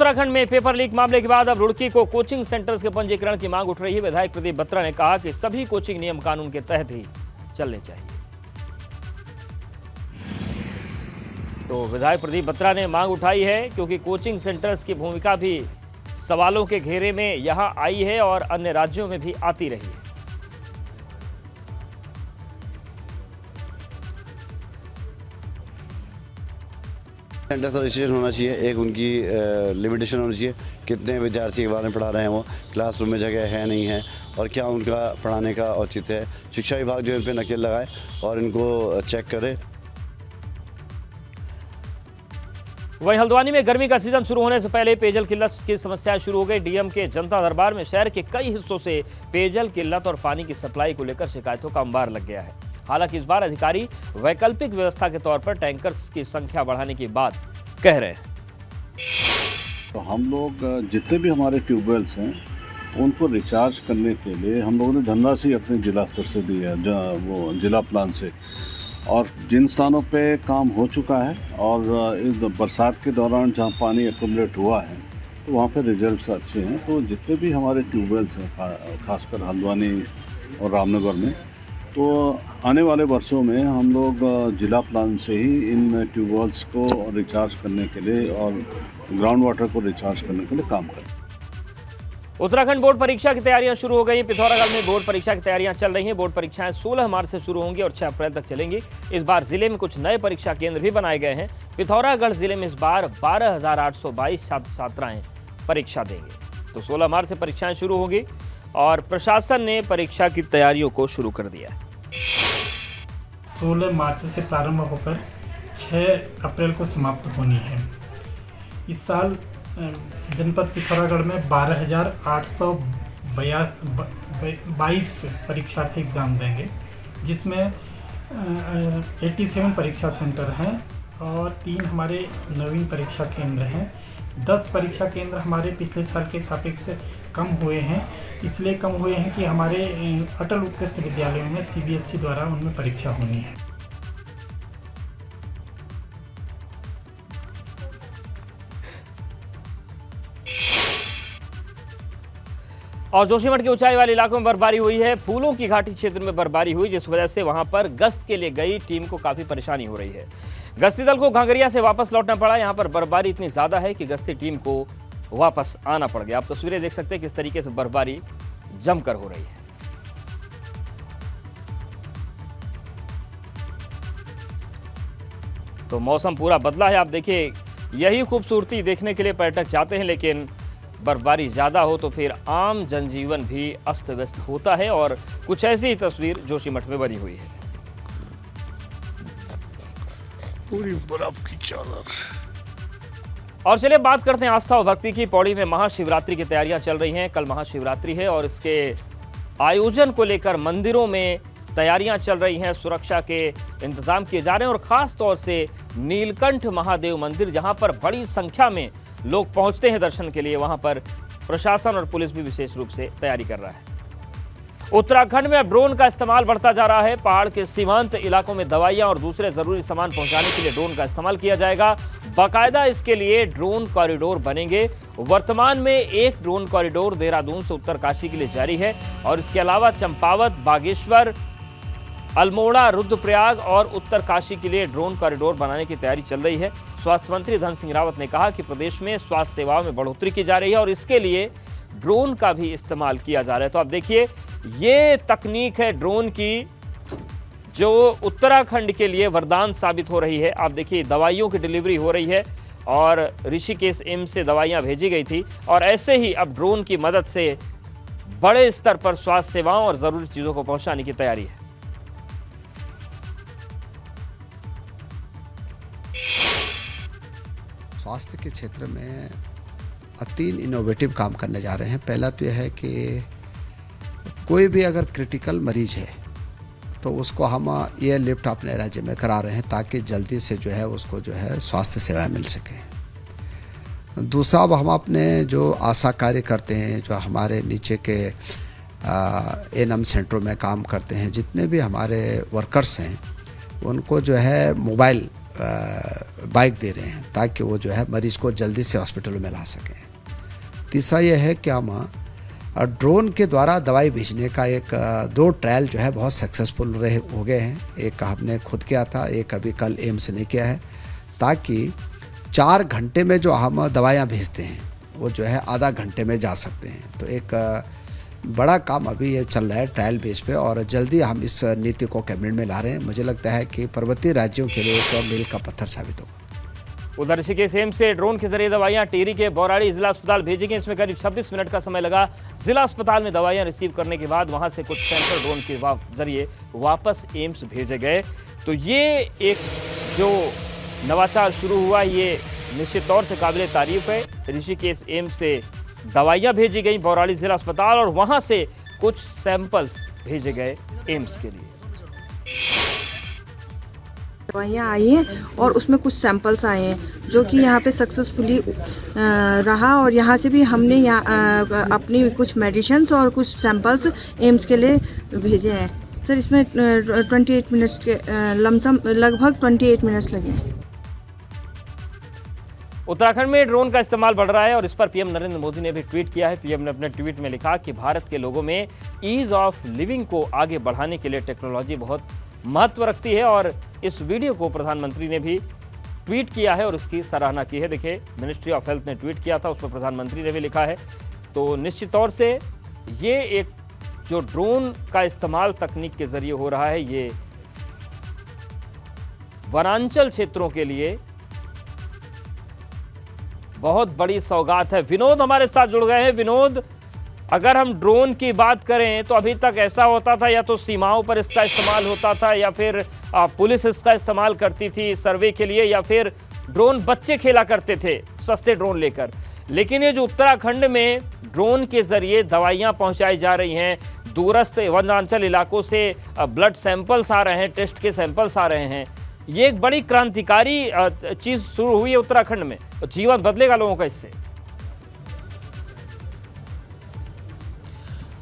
उत्तराखंड में paper leak मामले के बाद अब रुड़की को कोचिंग सेंटर्स के पंजीकरण की मांग उठ रही है। विधायक प्रदीप बत्रा ने कहा कि सभी कोचिंग नियम कानून के तहत ही चलने चाहिए। तो विधायक प्रदीप बत्रा ने मांग उठाई है क्योंकि कोचिंग सेंटर्स की भूमिका भी सवालों के घेरे में यहां आई है और अन्य राज्यों में भी आती रही है। सेंटर का रजिस्ट्रेशन होना चाहिए, एक उनकी लिमिटेशन होनी चाहिए, कितने विद्यार्थी के बारे में पढ़ा रहे हैं, वो क्लासरूम में जगह है नहीं है और क्या उनका पढ़ाने का औचित्य है। शिक्षा विभाग जो इन पर नकेल लगाए और इनको चेक करे। वहीं हल्द्वानी में गर्मी का सीजन शुरू होने से पहले पेयजल किल्लत की समस्या शुरू हो गई। डीएम के जनता दरबार में शहर के कई हिस्सों से पेयजल किल्लत और पानी की सप्लाई को लेकर शिकायतों का अंबार लग गया है। हालांकि इस बार अधिकारी वैकल्पिक व्यवस्था के तौर पर टैंकर्स की संख्या बढ़ाने की बात कह रहे हैं। तो हम लोग जितने भी हमारे ट्यूबवेल्स हैं उनको रिचार्ज करने के लिए हम लोगों ने धनराशि अपने जिला स्तर से दी है, वो जिला प्लान से, और जिन स्थानों पे काम हो चुका है और इस बरसात के दौरान जहाँ पानी एक्यूमुलेट हुआ है तो वहाँ पे रिजल्ट्स अच्छे हैं। तो जितने भी हमारे ट्यूबवेल्स हैं खासकर हल्द्वानी और रामनगर में, तो आने वाले वर्षों में हम लोग जिला प्लान से ही इन ट्यूबवेल्स को रिचार्ज करने के लिए और ग्राउंड वाटर को रिचार्ज करने के लिए काम करें। उत्तराखंड बोर्ड परीक्षा की तैयारियां शुरू हो गई। पिथौरागढ़ में बोर्ड परीक्षा की तैयारियां चल रही हैं। बोर्ड परीक्षाएं 16 मार्च से शुरू होंगी और 6 अप्रैल तक चलेंगी। इस बार जिले में कुछ नए परीक्षा केंद्र भी बनाए गए हैं। पिथौरागढ़ जिले में इस बार 12,822 छात्र छात्राएं परीक्षा देंगे। तो 16 मार्च से परीक्षाएं शुरू होंगी और प्रशासन ने परीक्षा की तैयारियों को शुरू कर दिया है। 16 मार्च से प्रारंभ होकर 6 अप्रैल को समाप्त होनी है। इस साल जनपद पिथौरागढ़ में 12,822 परीक्षार्थी एग्ज़ाम देंगे, जिसमें 87 परीक्षा सेंटर हैं और 3 हमारे नवीन परीक्षा केंद्र हैं। 10 परीक्षा केंद्र हमारे पिछले साल के सापेक्ष कम हुए हैं। इसलिए कम हुए हैं कि हमारे अटल उत्कृष्ट विद्यालयों में CBSE द्वारा उनमें परीक्षा होनी है। और जोशीमठ के ऊंचाई वाले इलाकों में बर्फबारी हुई है। फूलों की घाटी क्षेत्र में बर्फबारी हुई, जिस वजह से वहां पर गश्त के लिए गई टीम को काफी परेशानी हो रही है। गश्ती दल को घांगरिया से वापस लौटना पड़ा। यहां पर बर्फबारी इतनी ज्यादा है कि गश्ती टीम को वापस आना पड़ गया। आप तस्वीरें देख सकते हैं किस तरीके से बर्फबारी जमकर हो रही है। तो मौसम पूरा बदला है। आप देखिए, यही खूबसूरती देखने के लिए पर्यटक जाते हैं, लेकिन बर्फबारी ज़्यादा हो तो फिर आम जनजीवन भी अस्त व्यस्त होता है और कुछ ऐसी ही तस्वीर जोशीमठ में बनी हुई है। पूरी बर्फ की चादर। और चलिए बात करते हैं आस्था और भक्ति की। पौड़ी में महाशिवरात्रि की तैयारियां चल रही हैं। कल महाशिवरात्रि है और इसके आयोजन को लेकर मंदिरों में तैयारियां चल रही हैं। सुरक्षा के इंतजाम किए जा रहे हैं और खास तौर से नीलकंठ महादेव मंदिर, जहां पर बड़ी संख्या में लोग पहुंचते हैं दर्शन के लिए, वहां पर प्रशासन और पुलिस भी विशेष रूप से तैयारी कर रहा है। उत्तराखंड में अब ड्रोन का इस्तेमाल बढ़ता जा रहा है। पहाड़ के सीमांत इलाकों में दवाइयां और दूसरे जरूरी सामान पहुंचाने के लिए ड्रोन का इस्तेमाल किया जाएगा। बाकायदा इसके लिए ड्रोन कॉरिडोर बनेंगे। वर्तमान में एक ड्रोन कॉरिडोर देहरादून से उत्तरकाशी के लिए जारी है और इसके अलावा चंपावत, बागेश्वर, अल्मोड़ा, रुद्रप्रयाग और उत्तरकाशी के लिए ड्रोन कॉरिडोर बनाने की तैयारी चल रही है। स्वास्थ्य मंत्री धन सिंह रावत ने कहा कि प्रदेश में स्वास्थ्य सेवाओं में बढ़ोतरी की जा रही है और इसके लिए ड्रोन का भी इस्तेमाल किया जा रहा है। तो आप देखिए, ये तकनीक है ड्रोन की, जो उत्तराखंड के लिए वरदान साबित हो रही है। आप देखिए, दवाइयों की डिलीवरी हो रही है और ऋषिकेश एम्स से दवाइयां भेजी गई थी और ऐसे ही अब ड्रोन की मदद से बड़े स्तर पर स्वास्थ्य सेवाओं और जरूरी चीजों को पहुंचाने की तैयारी है। स्वास्थ्य के क्षेत्र में 3 इनोवेटिव काम करने जा रहे हैं। पहला तो यह है कि कोई भी अगर क्रिटिकल मरीज है तो उसको हम एयरलिफ्ट अपने राज्य में करा रहे हैं ताकि जल्दी से जो है उसको जो है स्वास्थ्य सेवाएं मिल सके। दूसरा, अब हम अपने जो आशा कार्य करते हैं, जो हमारे नीचे के एएनएम सेंटरों में काम करते हैं, जितने भी हमारे वर्कर्स हैं, उनको जो है मोबाइल बाइक दे रहे हैं ताकि वो जो है मरीज को जल्दी से हॉस्पिटल में ला सकें। तीसरा ये है कि हम ड्रोन के द्वारा दवाई भेजने का एक 2 ट्रायल जो है बहुत सक्सेसफुल रहे हो गए हैं। एक हमने खुद किया था, एक अभी कल एम्स ने किया है, ताकि 4 घंटे में जो हम दवाइयाँ भेजते हैं वो जो है आधा घंटे में जा सकते हैं। तो एक बड़ा काम अभी ये चल रहा है ट्रायल बेस पे, और जल्दी हम इस नीति को कैबिनेट में ला रहे हैं। मुझे लगता है कि पर्वतीय राज्यों के लिए एक मील का पत्थर साबित होगा। उधर ऋषिकेश एम्स से ड्रोन के जरिए दवाइयां टिहरी के बौराड़ी जिला अस्पताल भेजी गई। इसमें करीब 26 मिनट का समय लगा। जिला अस्पताल में दवाइयां रिसीव करने के बाद वहां से कुछ सैंपल ड्रोन के जरिए वापस एम्स भेजे गए। तो ये एक जो नवाचार शुरू हुआ, ये निश्चित तौर से काबिले तारीफ है। ऋषिकेश एम्स से दवाइयां भेजी गई बौराड़ी जिला अस्पताल, और वहां से कुछ सैंपल्स भेजे गए एम्स के लिए। दवाइयाँ आई हैं और उसमें कुछ सैंपल्स आए हैं जो कि यहाँ पे सक्सेसफुली रहा, और यहाँ से भी हमने यहाँ अपनी कुछ मेडिसिन्स और कुछ सैंपल्स एम्स के लिए भेजे हैं। सर इसमें 28 मिनट्स के लमसम लगभग 28 मिनट्स लगे। उत्तराखंड में ड्रोन का इस्तेमाल बढ़ रहा है और इस पर पीएम नरेंद्र मोदी ने भी ट्वीट किया है। पीएम ने अपने ट्वीट में लिखा कि भारत के लोगों में ईज ऑफ लिविंग को आगे बढ़ाने के लिए टेक्नोलॉजी बहुत महत्व रखती है, और इस वीडियो को प्रधानमंत्री ने भी ट्वीट किया है और उसकी सराहना की है। देखिए, मिनिस्ट्री ऑफ हेल्थ ने ट्वीट किया था, उस पर प्रधानमंत्री ने भी लिखा है। तो निश्चित तौर से ये एक जो ड्रोन का इस्तेमाल तकनीक के जरिए हो रहा है, ये वनांचल क्षेत्रों के लिए बहुत बड़ी सौगात है। विनोद हमारे साथ जुड़ गए हैं। विनोद, अगर हम ड्रोन की बात करें तो अभी तक ऐसा होता था, या तो सीमाओं पर इसका इस्तेमाल होता था, या फिर पुलिस इसका इस्तेमाल करती थी सर्वे के लिए, या फिर ड्रोन बच्चे खेला करते थे सस्ते ड्रोन लेकर। लेकिन ये जो उत्तराखंड में ड्रोन के जरिए दवाइयां पहुंचाई जा रही हैं, दूरस्थ वनांचल इलाकों से ब्लड सैंपल्स आ रहे हैं, टेस्ट के सैंपल्स आ रहे हैं, ये एक बड़ी क्रांतिकारी चीज़ शुरू हुई है उत्तराखंड में। जीवन बदलेगा लोगों का इससे।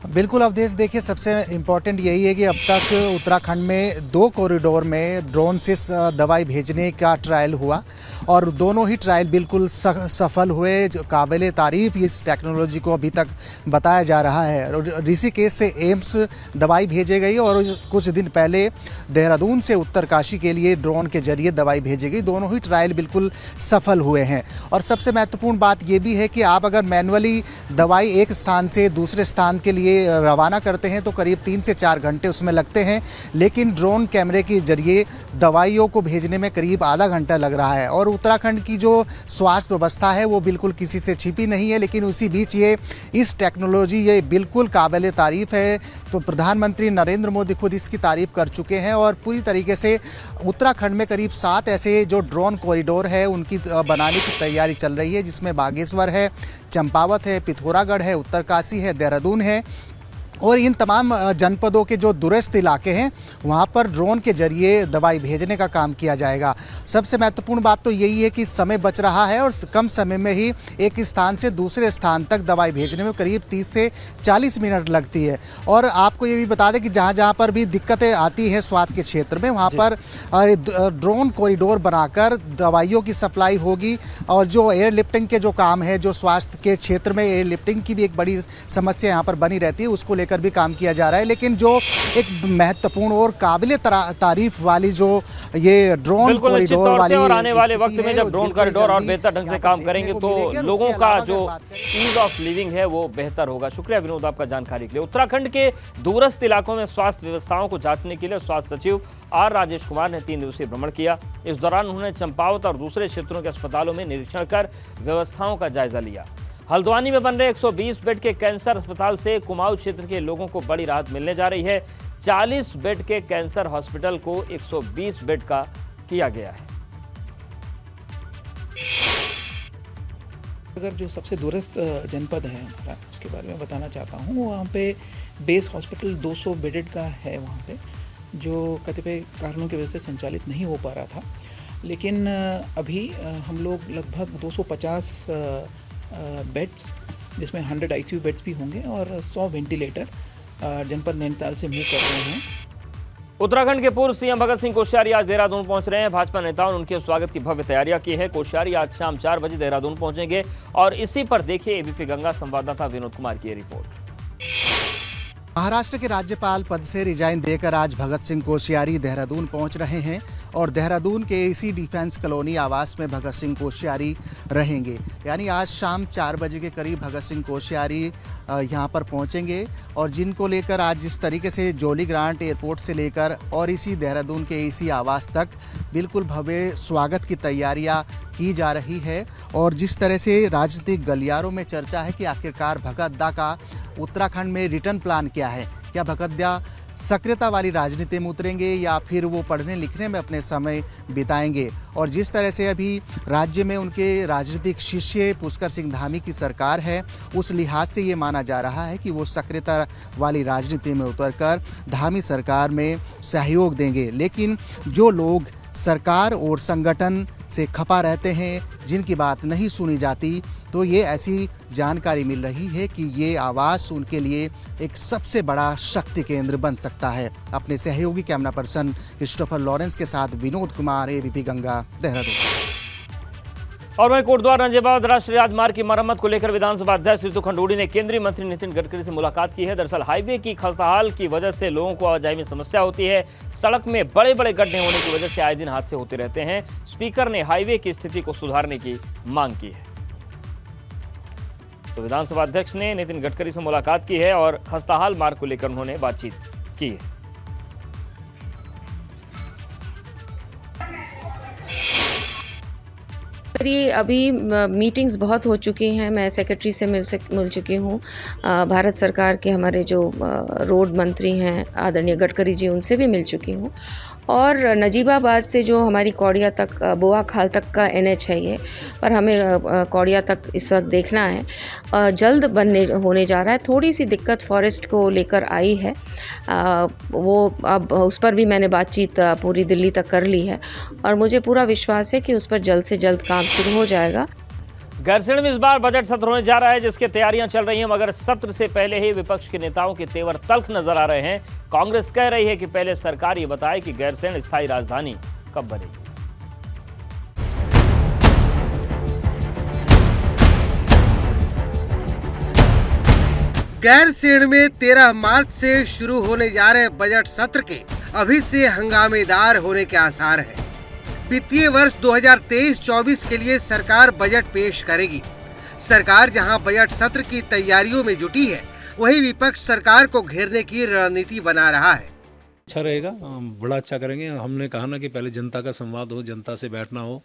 बिल्कुल अवधेश, देखिए सबसे इम्पॉर्टेंट यही है कि अब तक उत्तराखंड में 2 कॉरिडोर में ड्रोन से दवाई भेजने का ट्रायल हुआ, और दोनों ही ट्रायल बिल्कुल सफल हुए। जो काबिले तारीफ इस टेक्नोलॉजी को अभी तक बताया जा रहा है। ऋषिकेश से एम्स दवाई भेजे गई, और कुछ दिन पहले देहरादून से उत्तरकाशी के लिए ड्रोन के जरिए दवाई भेजी गई। दोनों ही ट्रायल बिल्कुल सफल हुए हैं। और सबसे महत्वपूर्ण बात यह भी है कि आप अगर मैनुअली दवाई एक स्थान से दूसरे स्थान के लिए रवाना करते हैं तो करीब 3 से 4 घंटे उसमें लगते हैं, लेकिन ड्रोन कैमरे के जरिए दवाइयों को भेजने में करीब आधा घंटा लग रहा है। और उत्तराखंड की जो स्वास्थ्य व्यवस्था है वो बिल्कुल किसी से छिपी नहीं है, लेकिन उसी बीच ये इस टेक्नोलॉजी ये बिल्कुल काबिले तारीफ है। तो प्रधानमंत्री नरेंद्र मोदी खुद इसकी तारीफ कर चुके हैं, और पूरी तरीके से उत्तराखंड में करीब 7 ऐसे जो ड्रोन कॉरिडोर है उनकी बनाने की तैयारी चल रही है, जिसमें बागेश्वर है, चंपावत है, पिथौरागढ़ है, उत्तरकाशी है, देहरादून है, और इन तमाम जनपदों के जो दूरस्थ इलाके हैं वहाँ पर ड्रोन के जरिए दवाई भेजने का काम किया जाएगा। सबसे महत्वपूर्ण बात तो यही है कि समय बच रहा है, और कम समय में ही एक स्थान से दूसरे स्थान तक दवाई भेजने में करीब 30 से 40 मिनट लगती है। और आपको ये भी बता दें कि जहाँ जहाँ पर भी दिक्कतें आती हैं स्वास्थ्य के क्षेत्र में, वहाँ पर ड्रोन कॉरिडोर बनाकर दवाइयों की सप्लाई होगी। और जो एयरलिफ्टिंग के जो काम है, जो स्वास्थ्य के क्षेत्र में एयरलिफ्टिंग की भी एक बड़ी समस्या यहाँ पर बनी रहती है, उसको लेकर भी काम किया जा रहा है। लेकिन जो एक महत्वपूर्ण और काबिले तारीफ वाली जो ये ड्रोन कॉरिडोर वाली, और आने वाले वक्त में जब ड्रोन कॉरिडोर और बेहतर ढंग से काम करेंगे तो लोगों का जो ईज ऑफ लिविंग है वो बेहतर होगा। शुक्रिया विनोद आपका जानकारी के लिए। उत्तराखंड के दूरस्थ इलाकों में स्वास्थ्य व्यवस्थाओं को जांचने के लिए स्वास्थ्य सचिव आर राजेश कुमार ने 3 दिवसीय भ्रमण किया। इस दौरान उन्होंने चंपावत और दूसरे क्षेत्रों के अस्पतालों में निरीक्षण कर व्यवस्थाओं का जायजा लिया। हल्द्वानी में बन रहे 120 बेड के कैंसर अस्पताल से कुमाऊं क्षेत्र के लोगों को बड़ी राहत मिलने जा रही है। 40 बेड के कैंसर हॉस्पिटल को 120 बेड का किया गया है। अगर जो सबसे दूरस्थ जनपद है हमारा, उसके बारे में बताना चाहता हूँ। वहाँ पे बेस हॉस्पिटल 200 बेडेड का है वहाँ पे, जो कतिपय कारणों की वजह से संचालित नहीं हो पा रहा था। लेकिन अभी हम लोग लगभग 250 बेड्स, जिसमें 100 ICU बेड्स भी होंगे, और 100 वेंटिलेटर जनपद नैनीताल से मूव कर रहे हैं। उत्तराखंड के पूर्व सीएम भगत सिंह कोश्यारी आज देहरादून पहुंच रहे हैं। भाजपा नेताओं ने उनके स्वागत की भव्य तैयारियां की है। कोश्यारी आज शाम 4 बजे देहरादून पहुंचेंगे और इसी पर देखिए एबीपी गंगा संवाददाता विनोद कुमार की रिपोर्ट। महाराष्ट्र के राज्यपाल पद से रिजाइन देकर आज भगत सिंह कोश्यारी देहरादून पहुंच रहे हैं और देहरादून के एसी डिफेंस कॉलोनी आवास में भगत सिंह कोश्यारी रहेंगे। यानी आज शाम 4 बजे के करीब भगत सिंह कोश्यारी यहां पर पहुंचेंगे और जिनको लेकर आज जिस तरीके से जोली ग्रांट एयरपोर्ट से लेकर और इसी देहरादून के एसी आवास तक बिल्कुल भव्य स्वागत की तैयारियां की जा रही है और जिस तरह से राजनीतिक गलियारों में चर्चा है कि आखिरकार भगत दा का उत्तराखंड में रिटर्न प्लान क्या है। क्या भगत दा सक्रियता वाली राजनीति में उतरेंगे या फिर वो पढ़ने लिखने में अपने समय बिताएंगे। और जिस तरह से अभी राज्य में उनके राजनीतिक शिष्य पुष्कर सिंह धामी की सरकार है, उस लिहाज से ये माना जा रहा है कि वो सक्रियता वाली राजनीति में उतरकर धामी सरकार में सहयोग देंगे। लेकिन जो लोग सरकार और संगठन से खपा रहते हैं, जिनकी बात नहीं सुनी जाती, तो ये ऐसी जानकारी मिल रही है कि ये आवास उनके लिए एक सबसे बड़ा शक्ति केंद्र बन सकता है। अपने सहयोगी कैमरा पर्सन क्रिस्टोफर लॉरेंस के साथ विनोद कुमार, एबीपी गंगा, देहरादून। और वहीं कोटद्वार रंजेबाद राष्ट्रीय राजमार्ग की मरम्मत को लेकर विधानसभा अध्यक्ष रितु खंडूड़ी ने केंद्रीय मंत्री नितिन गडकरी से मुलाकात की है। दरअसल हाईवे की खस्ताहाल की वजह से लोगों को आवाजाही में समस्या होती है। सड़क में बड़े बड़े गड्ढे होने की वजह से आए दिन हादसे होते रहते हैं। स्पीकर ने हाईवे की स्थिति को सुधारने की मांग की है। तो विधानसभा अध्यक्ष ने नितिन गडकरी से मुलाकात की है और खस्ताहाल मार्ग को लेकर उन्होंने बातचीत की है। मेरी अभी मीटिंग्स बहुत हो चुकी हैं। मैं सेक्रेटरी से मिल चुकी हूँ। भारत सरकार के हमारे जो रोड मंत्री हैं आदरणीय गडकरी जी, उनसे भी मिल चुकी हूँ। और नजीबाबाद से जो हमारी कौड़िया तक बोआ खाल तक का NH है ये, पर हमें कौड़िया तक इस वक्त देखना है। जल्द होने जा रहा है। थोड़ी सी दिक्कत फॉरेस्ट को लेकर आई है, वो अब उस पर भी मैंने बातचीत पूरी दिल्ली तक कर ली है और मुझे पूरा विश्वास है कि उस पर जल्द से जल्द काम शुरू हो जाएगा। गैरसैंण में इस बार बजट सत्र होने जा रहा है, जिसके तैयारियां चल रही हैं, मगर सत्र से पहले ही विपक्ष के नेताओं के तेवर तल्ख नजर आ रहे हैं। कांग्रेस कह रही है कि पहले सरकार ये बताए कि गैरसैंण स्थायी राजधानी कब बनेगी। गैरसैंण में 13 मार्च से शुरू होने जा रहे बजट सत्र के अभी से हंगामेदार होने के आसार हैं। वित्तीय वर्ष 2023-24 के लिए सरकार बजट पेश करेगी। सरकार जहां बजट सत्र की तैयारियों में जुटी है, वहीं विपक्ष सरकार को घेरने की रणनीति बना रहा है। अच्छा रहेगा, बड़ा अच्छा करेंगे। हमने कहा ना कि पहले जनता का संवाद हो, जनता से बैठना हो,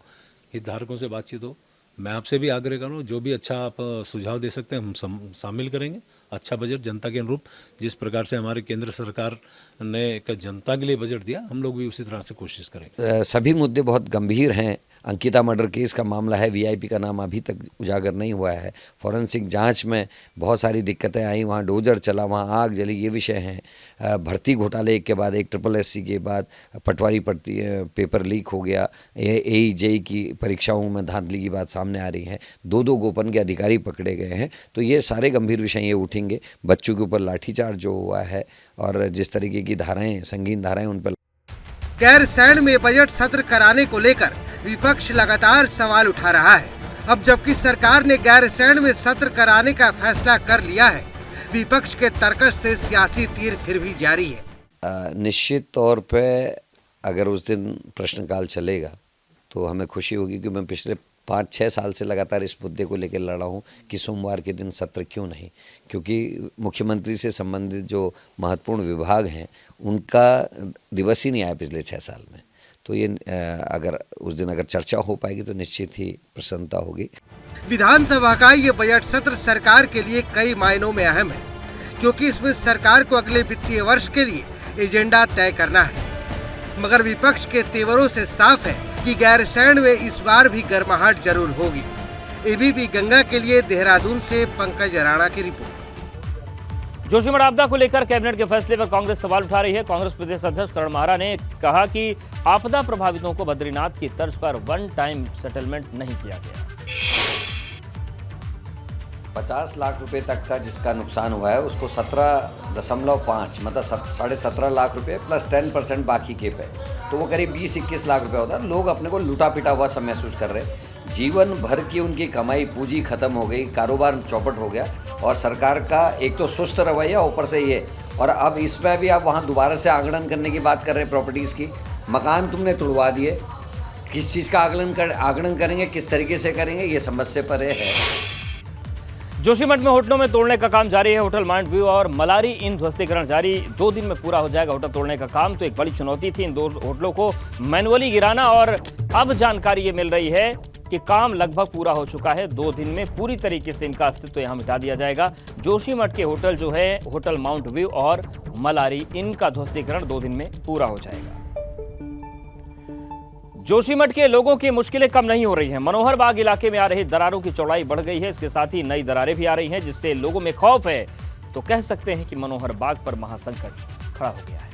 हितधारकों से बातचीत हो। मैं आपसे भी आग्रह करूँ, जो भी अच्छा आप सुझाव दे सकते हैं हम शामिल करेंगे। अच्छा बजट जनता के अनुरूप, जिस प्रकार से हमारे केंद्र सरकार ने एक जनता के लिए बजट दिया, हम लोग भी उसी तरह से कोशिश करेंगे। सभी मुद्दे बहुत गंभीर हैं। अंकिता मर्डर केस का मामला है, VIP का नाम अभी तक उजागर नहीं हुआ है। फॉरेंसिक जांच में बहुत सारी दिक्कतें आई, वहाँ डोजर चला, वहाँ आग जली, ये विषय हैं। भर्ती घोटाले के बाद, एक SSSC के बाद पटवारी पेपर लीक हो गया। AE-JE की परीक्षाओं में धांधली की बात सामने आ रही है। 2 गोपन के अधिकारी पकड़े गए हैं। तो ये सारे गंभीर विषय ये उठेंगे। बच्चों के ऊपर लाठीचार्ज जो हुआ है और जिस तरीके की धाराएं, संगीन धाराएं उन पर। गैरसैंण में बजट सत्र कराने को लेकर विपक्ष लगातार सवाल उठा रहा है। अब जबकि सरकार ने गैरसैंण में सत्र कराने का फैसला कर लिया है, विपक्ष के तर्कश से सियासी तीर फिर भी जारी है। निश्चित तौर पे अगर उस दिन प्रश्नकाल चलेगा तो हमें खुशी होगी कि मैं पिछले 5-6 साल से लगातार इस मुद्दे को लेकर लड़ा हूँ कि सोमवार के दिन सत्र क्यों नहीं, क्योंकि मुख्यमंत्री से संबंधित जो महत्वपूर्ण विभाग हैं उनका दिवस ही नहीं आया पिछले 6 साल में। तो ये अगर उस दिन अगर चर्चा हो पाएगी तो निश्चित ही प्रसन्नता होगी। विधानसभा का ये बजट सत्र सरकार के लिए कई मायनों में अहम है, क्योंकि इसमें सरकार को अगले वित्तीय वर्ष के लिए एजेंडा तय करना है। मगर विपक्ष के तेवरों से साफ है कि गैरसैंण में इस बार भी गर्माहट जरूर होगी। एबीपी गंगा के लिए देहरादून से पंकज राणा की रिपोर्ट। जोशीमठ आपदा को लेकर कैबिनेट के फैसले पर कांग्रेस सवाल उठा रही है। कांग्रेस प्रदेश अध्यक्ष करण माहरा ने कहा कि आपदा प्रभावितों को बद्रीनाथ की तर्ज पर वन टाइम सेटलमेंट नहीं किया गया। 50 लाख रुपए तक का जिसका नुकसान हुआ है उसको 17.5 मतलब 17.5 लाख रुपए प्लस 10% बाकी के पे, तो वो करीब 20-21 लाख रुपए होता है। लोग अपने को लूटा पिटा हुआ सब महसूस कर रहे हैं। जीवन भर की उनकी कमाई पूंजी खत्म हो गई, कारोबार चौपट हो गया, और सरकार का एक तो सुस्त रवैया, ऊपर से ये, और अब इसमें भी आप वहाँ दोबारा से आंकलन करने की बात कर रहे हैं प्रॉपर्टीज़ की। मकान तुमने तुड़वा दिए, किस चीज़ का आंकलन करेंगे, किस तरीके से करेंगे, ये समझ से परे है। जोशीमठ में होटलों में तोड़ने का काम जारी है। होटल माउंट व्यू और मलारी इन ध्वस्तीकरण जारी, 2 दिन में पूरा हो जाएगा होटल तोड़ने का काम। तो एक बड़ी चुनौती थी इन 2 होटलों को मैनुअली गिराना, और अब जानकारी ये मिल रही है कि काम लगभग पूरा हो चुका है। 2 दिन में पूरी तरीके से इनका अस्तित्व यहाँ मिटा दिया जाएगा। जोशीमठ के होटल जो है, होटल माउंट व्यू और मलारी, इनका ध्वस्तीकरण 2 दिन में पूरा हो जाएगा। जोशीमठ के लोगों की मुश्किलें कम नहीं हो रही हैं। मनोहर बाग इलाके में आ रही दरारों की चौड़ाई बढ़ गई है, इसके साथ ही नई दरारें भी आ रही हैं, जिससे लोगों में खौफ है। तो कह सकते हैं कि मनोहर बाग पर महासंकट खड़ा हो गया है।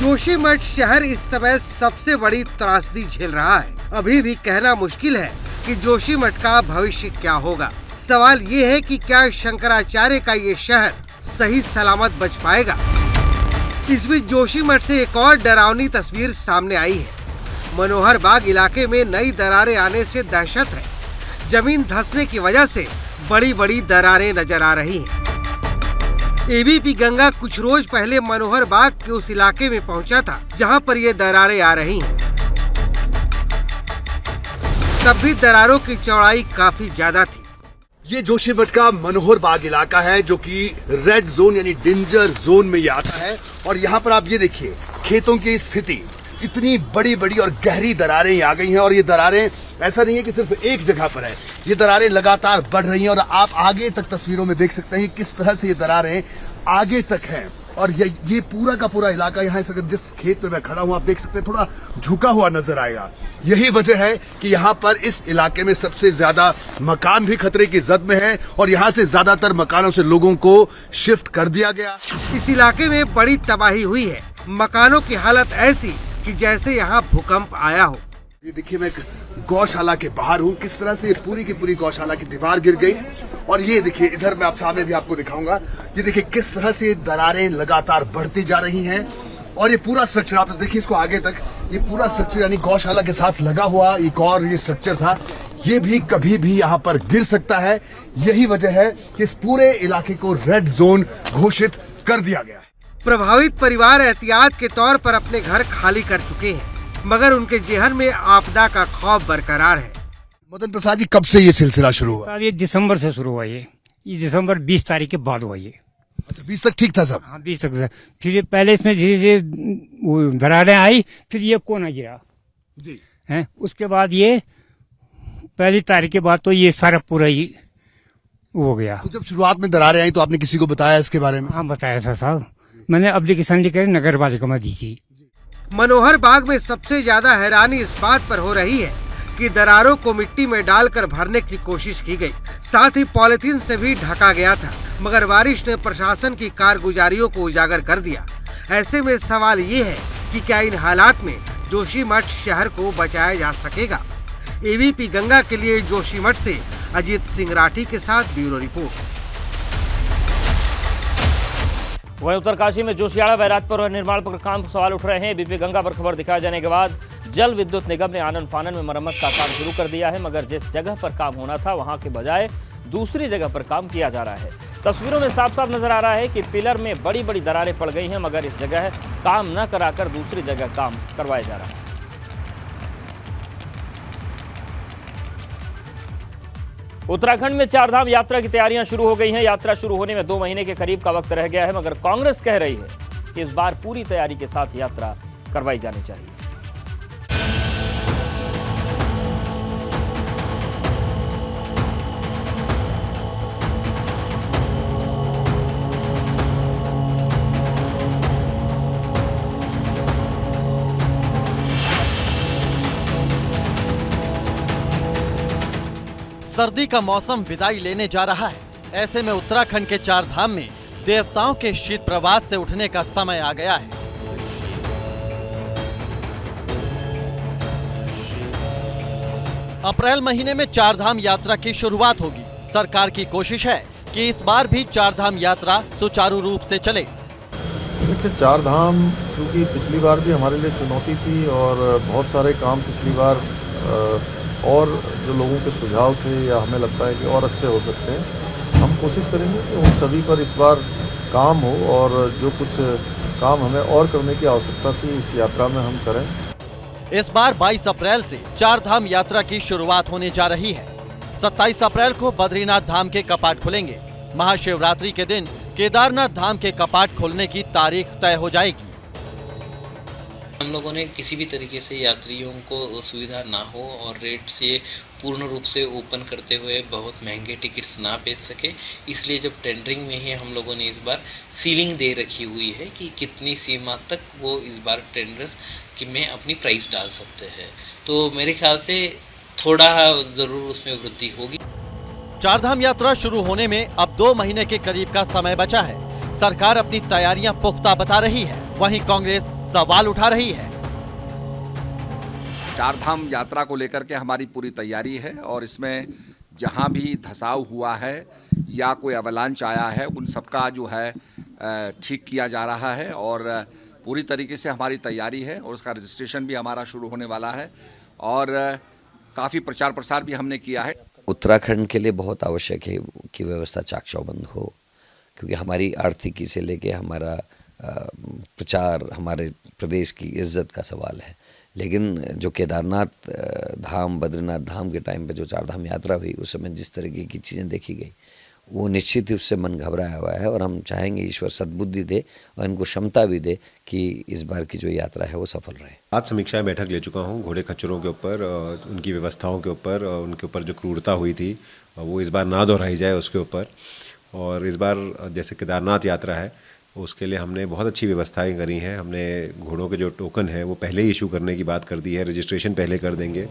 जोशीमठ शहर इस समय सबसे बड़ी त्रासदी झेल रहा है। अभी भी कहना मुश्किल है कि जोशीमठ का भविष्य क्या होगा। सवाल ये है कि क्या शंकराचार्य का ये शहर सही सलामत बच पाएगा। इस बीच जोशीमठ से एक और डरावनी तस्वीर सामने आई है। मनोहर बाग इलाके में नई दरारें आने से दहशत है। जमीन धंसने की वजह से बड़ी बड़ी दरारें नजर आ रही हैं। एबीपी गंगा कुछ रोज पहले मनोहर बाग के उस इलाके में पहुंचा था जहां पर ये दरारें आ रही हैं। तब भी दरारों की चौड़ाई काफी ज्यादा थी। ये जोशीमठ का मनोहर बाग इलाका है, जो कि रेड जोन यानी डेंजर जोन में ये आता है। और यहाँ पर आप ये देखिए खेतों की स्थिति, इतनी बड़ी बड़ी और गहरी दरारें आ गई हैं। और ये दरारें ऐसा नहीं है कि सिर्फ एक जगह पर है, ये दरारें लगातार बढ़ रही हैं। और आप आगे तक तस्वीरों में देख सकते हैं किस तरह से ये दरारें आगे तक हैं। और ये पूरा का पूरा इलाका, यहाँ से जिस खेत में मैं खड़ा हूँ आप देख सकते हैं थोड़ा झुका हुआ नजर आएगा। यही वजह है कि यहाँ पर इस इलाके में सबसे ज्यादा मकान भी खतरे की जद में है, और यहाँ से ज्यादातर मकानों से लोगों को शिफ्ट कर दिया गया। इस इलाके में बड़ी तबाही हुई है। मकानों की हालत ऐसी कि जैसे यहाँ भूकंप आया हो। ये देखिए मैं गौशाला के बाहर हूँ, किस तरह से पूरी की पूरी गौशाला की दीवार गिर गई। और ये देखिए इधर मैं आप सामने भी आपको दिखाऊंगा, ये देखिए किस तरह से दरारें लगातार बढ़ती जा रही हैं। और ये पूरा स्ट्रक्चर आप देखिए इसको आगे तक, ये पूरा स्ट्रक्चर यानी गौशाला के साथ लगा हुआ एक और ये स्ट्रक्चर था, ये भी कभी भी यहाँ पर गिर सकता है। यही वजह है कि इस पूरे इलाके को रेड जोन घोषित कर दिया गया है। प्रभावित परिवार एहतियात के तौर पर अपने घर खाली कर चुके हैं, मगर उनके जेहन में आपदा का खौफ बरकरार है। मदन प्रसाद जी, कब से ये सिलसिला शुरू हुआ? ये दिसंबर से शुरू हुआ। ये दिसंबर 20 तारीख के बाद हुआ ये। अच्छा, 20 तक ठीक था सब? हाँ 20 तक। फिर ये पहले इसमें धीरे धीरे दरारें आई, फिर ये कोना गिरा जी है। उसके बाद ये 1 तारीख के बाद तो ये सारा पूरा ही हो गया। तो जब शुरुआत में दरारें आई तो आपने किसी को बताया इसके बारे में? हाँ बताया था साहब, मैंने एप्लीकेशन लिखकर नगर पालिका में दी थी। मनोहर बाग में सबसे ज्यादा हैरानी इस बात पर हो रही है कि दरारों को मिट्टी में डालकर भरने की कोशिश की गई, साथ ही पॉलिथीन से भी ढका गया था, मगर बारिश ने प्रशासन की कारगुजारियों को उजागर कर दिया। ऐसे में सवाल ये है कि क्या इन हालात में जोशीमठ शहर को बचाया जा सकेगा। एबीपी गंगा के लिए जोशीमठ से अजीत सिंह राठी के साथ ब्यूरो रिपोर्ट। वहीं उत्तरकाशी में जोशियाड़ा बैराज पर निर्माण पर काम सवाल उठ रहे हैं। एबीपी गंगा पर खबर दिखाए जाने के बाद जल विद्युत निगम ने आनन फानन में मरम्मत का काम शुरू कर दिया है, मगर जिस जगह पर काम होना था वहां के बजाय दूसरी जगह पर काम किया जा रहा है। तस्वीरों में साफ साफ नजर आ रहा है कि पिलर में बड़ी बड़ी दरारें पड़ गई हैं, मगर इस जगह काम न कराकर दूसरी जगह काम करवाया जा रहा है। उत्तराखंड में 4 धाम यात्रा की तैयारियां शुरू हो गई हैं। यात्रा शुरू होने में 2 महीने के करीब का वक्त रह गया है, मगर कांग्रेस कह रही है कि इस बार पूरी तैयारी के साथ यात्रा करवाई जानी चाहिए। सर्दी का मौसम विदाई लेने जा रहा है। ऐसे में उत्तराखंड के 4 धाम में देवताओं के शीत प्रवास से उठने का समय आ गया है। अप्रैल महीने में 4 धाम यात्रा की शुरुआत होगी। सरकार की कोशिश है कि इस बार भी 4 धाम यात्रा सुचारू रूप से चले। देखिए, 4 धाम चूँकि पिछली बार भी हमारे लिए चुनौती थी और बहुत सारे काम पिछली बार और जो लोगों के सुझाव थे या हमें लगता है कि और अच्छे हो सकते हैं, हम कोशिश करेंगे कि उन सभी पर इस बार काम हो और जो कुछ काम हमें और करने की आवश्यकता थी इस यात्रा में हम करें। इस बार 22 अप्रैल से 4 धाम यात्रा की शुरुआत होने जा रही है। 27 अप्रैल को बद्रीनाथ धाम के कपाट खुलेंगे। महाशिवरात्रि के दिन केदारनाथ धाम के कपाट खोलने की तारीख तय हो जाएगी। हम लोगों ने किसी भी तरीके से यात्रियों को सुविधा ना हो और रेट से पूर्ण रूप से ओपन करते हुए बहुत महंगे टिकट्स ना बेच सके, इसलिए जब टेंडरिंग में ही हम लोगों ने इस बार सीलिंग दे रखी हुई है कि कितनी सीमा तक वो इस बार टेंडर्स में अपनी प्राइस डाल सकते हैं। तो मेरे ख्याल से थोड़ा ज़रूर उसमें वृद्धि होगी। 4 धाम यात्रा शुरू होने में अब 2 महीने के करीब का समय बचा है। सरकार अपनी तैयारियां पुख्ता बता रही है, वहीं कांग्रेस सवाल उठा रही है। 4 धाम यात्रा को लेकर के हमारी पूरी तैयारी है और इसमें जहां भी धसाव हुआ है या कोई अवलांच आया है उन सबका जो है ठीक किया जा रहा है और पूरी तरीके से हमारी तैयारी है और उसका रजिस्ट्रेशन भी हमारा शुरू होने वाला है और काफ़ी प्रचार प्रसार भी हमने किया है। उत्तराखंड के लिए बहुत आवश्यक है कि व्यवस्था चाक चौबंद हो, क्योंकि हमारी आर्थिकी से लेके हमारा प्रचार, हमारे प्रदेश की इज्जत का सवाल है। लेकिन जो केदारनाथ धाम, बद्रीनाथ धाम के टाइम पे जो 4 धाम यात्रा हुई, उस समय जिस तरीके की चीज़ें देखी गई, वो निश्चित ही उससे मन घबराया हुआ है और हम चाहेंगे ईश्वर सद्बुद्धि दे और इनको क्षमता भी दे कि इस बार की जो यात्रा है वो सफल रहे। आज समीक्षा बैठक ले चुका हूँ घोड़े खच्चरों के ऊपर, उनकी व्यवस्थाओं के ऊपर, उनके ऊपर जो क्रूरता हुई थी वो इस बार ना दोहराई जाए उसके ऊपर। और इस बार जैसे केदारनाथ यात्रा है उसके लिए हमने बहुत अच्छी व्यवस्थाएं करी हैं। हमने घोड़ों के जो टोकन है वो पहले ही इशू करने की बात कर दी है, रजिस्ट्रेशन पहले कर देंगे।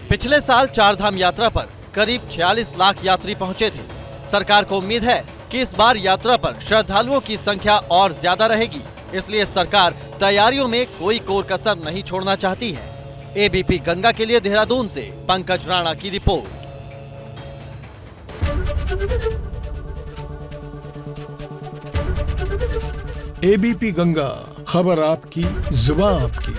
पिछले साल 4 धाम यात्रा पर करीब 46 लाख यात्री पहुंचे थे। सरकार को उम्मीद है कि इस बार यात्रा पर श्रद्धालुओं की संख्या और ज्यादा रहेगी, इसलिए सरकार तैयारियों में कोई कोर कसर नहीं छोड़ना चाहती है। एबीपी गंगा के लिए देहरादून से पंकज राणा की रिपोर्ट। एबीपी गंगा, खबर आपकी, जुबान आपकी।